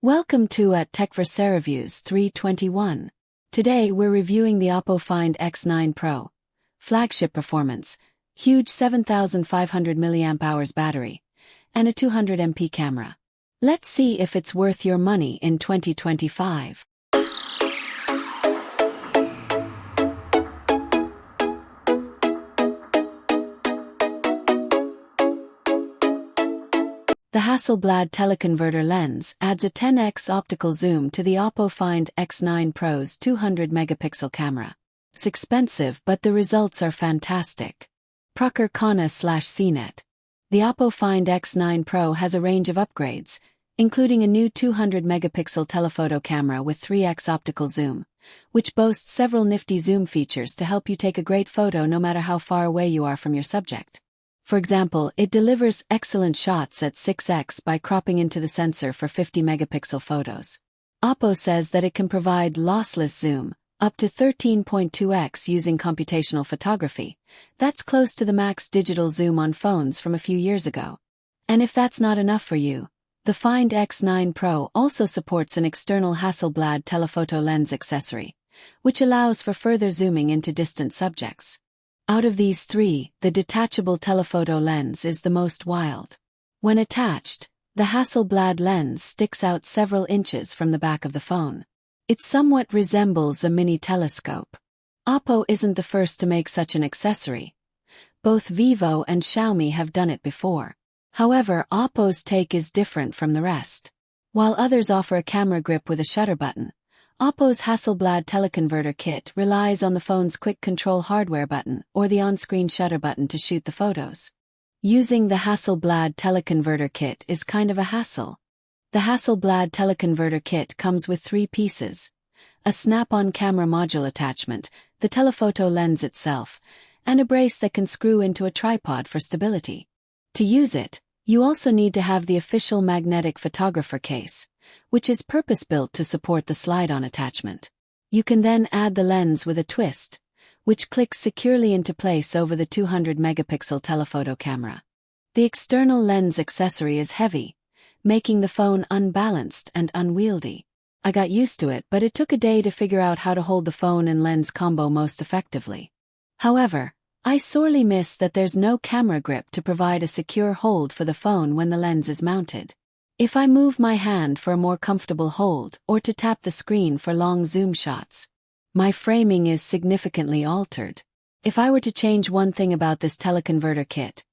Welcome to TechVerse Reviews 321. Today we're reviewing the Oppo Find X9 Pro. Flagship performance, huge 7,500 mAh battery, and a 200 MP camera. Let's see if it's worth your money in 2025. The Hasselblad teleconverter lens adds a 10x optical zoom to the Oppo Find X9 Pro's 200 megapixel camera. It's expensive, but the results are fantastic. Procker Kana/CNET. The Oppo Find X9 Pro has a range of upgrades, including a new 200 megapixel telephoto camera with 3x optical zoom, which boasts several nifty zoom features to help you take a great photo no matter how far away you are from your subject. For example, it delivers excellent shots at 6x by cropping into the sensor for 50 megapixel photos. Oppo says that it can provide lossless zoom, up to 13.2x using computational photography. That's close to the max digital zoom on phones from a few years ago. And if that's not enough for you, the Find X9 Pro also supports an external Hasselblad telephoto lens accessory, which allows for further zooming into distant subjects. Out of these three, the detachable telephoto lens is the most wild. When attached, the Hasselblad lens sticks out several inches from the back of the phone. It somewhat resembles a mini telescope. Oppo isn't the first to make such an accessory. Both Vivo and Xiaomi have done it before. However, Oppo's take is different from the rest. While others offer a camera grip with a shutter button, Oppo's Hasselblad teleconverter kit relies on the phone's quick control hardware button or the on-screen shutter button to shoot the photos. Using the Hasselblad teleconverter kit is kind of a hassle. The Hasselblad teleconverter kit comes with 3 pieces: a snap-on camera module attachment, the telephoto lens itself, and a brace that can screw into a tripod for stability. To use it, you also need to have the official magnetic photographer case, which is purpose-built to support the slide-on attachment. You can then add the lens with a twist, which clicks securely into place over the 200 megapixel telephoto camera. The external lens accessory is heavy, making the phone unbalanced and unwieldy. I got used to it, but it took a day to figure out how to hold the phone and lens combo most effectively. However, I sorely miss that there's no camera grip to provide a secure hold for the phone when the lens is mounted. If I move my hand for a more comfortable hold or to tap the screen for long zoom shots, my framing is significantly altered. If I were to change one thing about this teleconverter kit,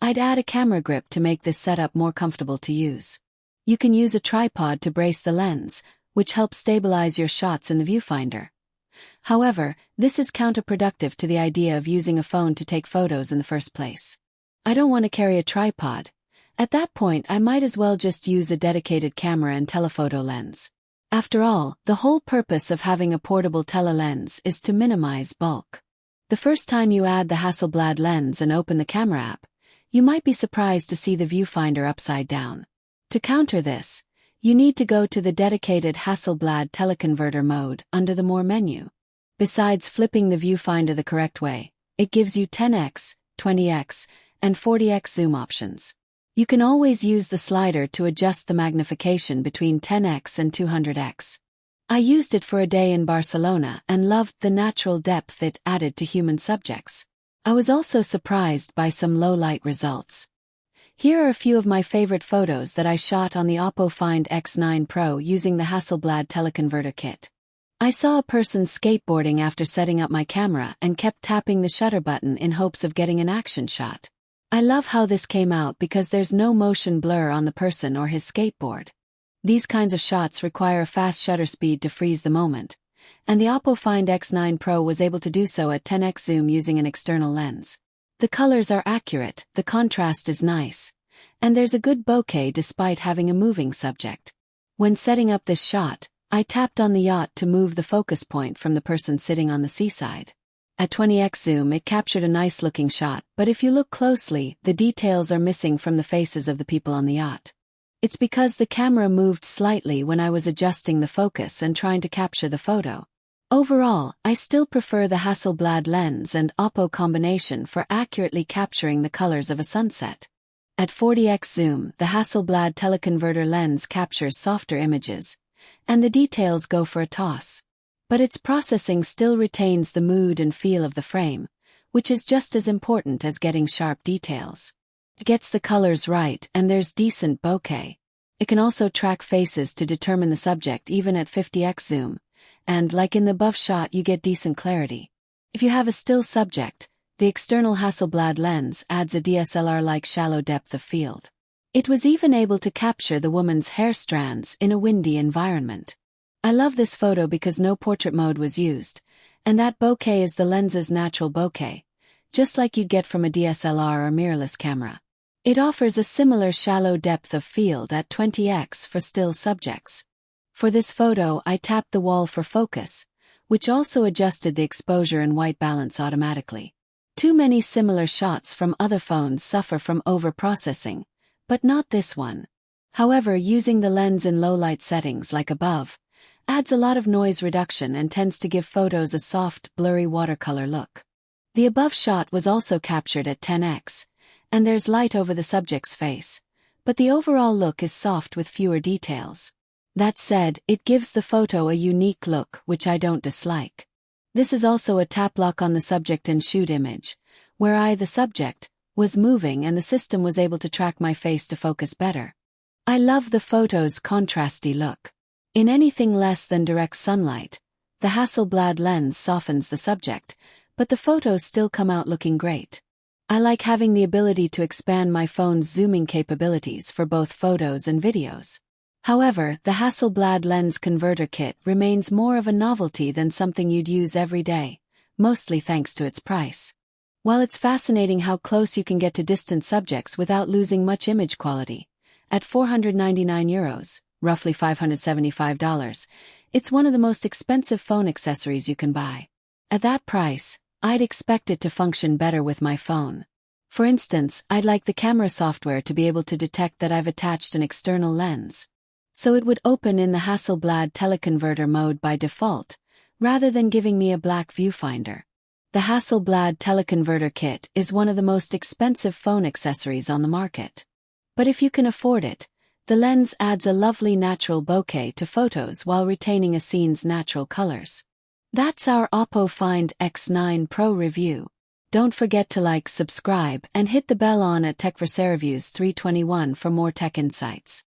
I'd add a camera grip to make this setup more comfortable to use. You can use a tripod to brace the lens, which helps stabilize your shots in the viewfinder. However, this is counterproductive to the idea of using a phone to take photos in the first place. I don't want to carry a tripod. At that point, I might as well just use a dedicated camera and telephoto lens. After all, the whole purpose of having a portable tele-lens is to minimize bulk. The first time you add the Hasselblad lens and open the camera app, you might be surprised to see the viewfinder upside down. To counter this, you need to go to the dedicated Hasselblad teleconverter mode under the More menu. Besides flipping the viewfinder the correct way, it gives you 10x, 20x, and 40x zoom options. You can always use the slider to adjust the magnification between 10x and 200x. I used it for a day in Barcelona and loved the natural depth it added to human subjects. I was also surprised by some low-light results. Here are a few of my favorite photos that I shot on the Oppo Find X9 Pro using the Hasselblad teleconverter kit. I saw a person skateboarding after setting up my camera and kept tapping the shutter button in hopes of getting an action shot. I love how this came out because there's no motion blur on the person or his skateboard. These kinds of shots require a fast shutter speed to freeze the moment, and the Oppo Find X9 Pro was able to do so at 10x zoom using an external lens. The colors are accurate, the contrast is nice, and there's a good bokeh despite having a moving subject. When setting up this shot, I tapped on the yacht to move the focus point from the person sitting on the seaside. At 20x zoom it captured a nice-looking shot, but if you look closely, the details are missing from the faces of the people on the yacht. It's because the camera moved slightly when I was adjusting the focus and trying to capture the photo. Overall, I still prefer the Hasselblad lens and Oppo combination for accurately capturing the colors of a sunset. At 40x zoom, the Hasselblad teleconverter lens captures softer images, and the details go for a toss. But its processing still retains the mood and feel of the frame, which is just as important as getting sharp details. It gets the colors right, and there's decent bokeh. It can also track faces to determine the subject even at 50x zoom, and like in the above shot, you get decent clarity. If you have a still subject, the external Hasselblad lens adds a DSLR-like shallow depth of field. It was even able to capture the woman's hair strands in a windy environment. I love this photo because no portrait mode was used, and that bokeh is the lens's natural bokeh, just like you'd get from a DSLR or mirrorless camera. It offers a similar shallow depth of field at 20x for still subjects. For this photo, I tapped the wall for focus, which also adjusted the exposure and white balance automatically. Too many similar shots from other phones suffer from over-processing, but not this one. However, using the lens in low-light settings like above adds a lot of noise reduction and tends to give photos a soft, blurry watercolor look. The above shot was also captured at 10x, and there's light over the subject's face, but the overall look is soft with fewer details. That said, it gives the photo a unique look, which I don't dislike. This is also a tap lock on the subject and shoot image, where I, the subject, was moving and the system was able to track my face to focus better. I love the photo's contrasty look. In anything less than direct sunlight, the Hasselblad lens softens the subject, but the photos still come out looking great. I like having the ability to expand my phone's zooming capabilities for both photos and videos. However, the Hasselblad lens converter kit remains more of a novelty than something you'd use every day, mostly thanks to its price. While it's fascinating how close you can get to distant subjects without losing much image quality, at €499, roughly $575, it's one of the most expensive phone accessories you can buy. At that price, I'd expect it to function better with my phone. For instance, I'd like the camera software to be able to detect that I've attached an external lens, so it would open in the Hasselblad teleconverter mode by default, rather than giving me a black viewfinder. The Hasselblad teleconverter kit is one of the most expensive phone accessories on the market. But if you can afford it, the lens adds a lovely natural bokeh to photos while retaining a scene's natural colors. That's our Oppo Find X9 Pro review. Don't forget to like, subscribe, and hit the bell on at TechVerse Reviews 321 for more tech insights.